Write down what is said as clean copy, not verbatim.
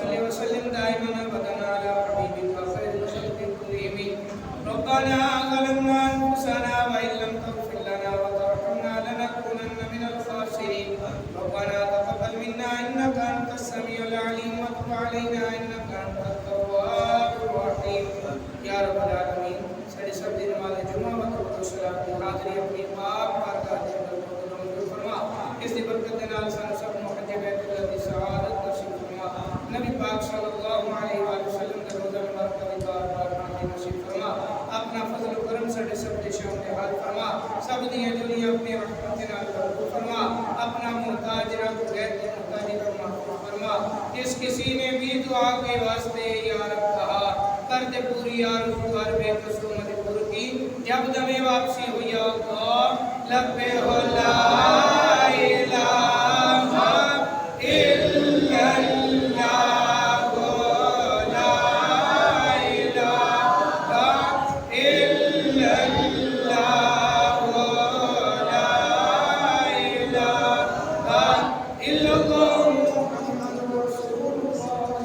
सल्लि व सल्लिम दाइमन अबदन अला हबीबिका खैरुल खल्क़ि कुल्लिहिम रब्बना ज़लमना अनफुसना व इन लम तग़फिर लना व तरहमना लनकुनन्ना मिनल ख़ासिरीन रब्बना तक़ब्बल मिन्ना इन्नका अंतस समीउल अलीम व तुब अलैना इन्नका अंतत तव्वाबुर रहीम या रब्बल आलमीन। साढ़े सब दिन वाले जुमा व तवज्जो सलात की हाज़िरी अपनी पाक बारगाह के अंदर मंजूर फरमा। इस दी बरकत के नाल सानू सब मुहज्ज बैतुल्लाह दी सआदत नसीब फरमा। नबी पाक सल्लल्लाहु अलैहि वसल्लम के रोज़ा मुबारक की बारगाह में नसीब फरमा। अपना फजल करम साढ़े सब दे शान हाल फरमा। सब दी दुनिया अपनी रहमत के नाल भरपूर फरमा। अपना मुहताज रब गैर के मुहताजी को महफूज फरमा। जिस किसी ने भी दुआ के वास्ते या रब कहा कर दे पूरी आरज़ू हर बेकसूर मजबूर की जब दमे वापसी हुई अल्लाह लब्बे हो ला इलाहा इल्लल्लाह ला इलाहा इल्लल्लाह ला इलाहा इल्लल्लाह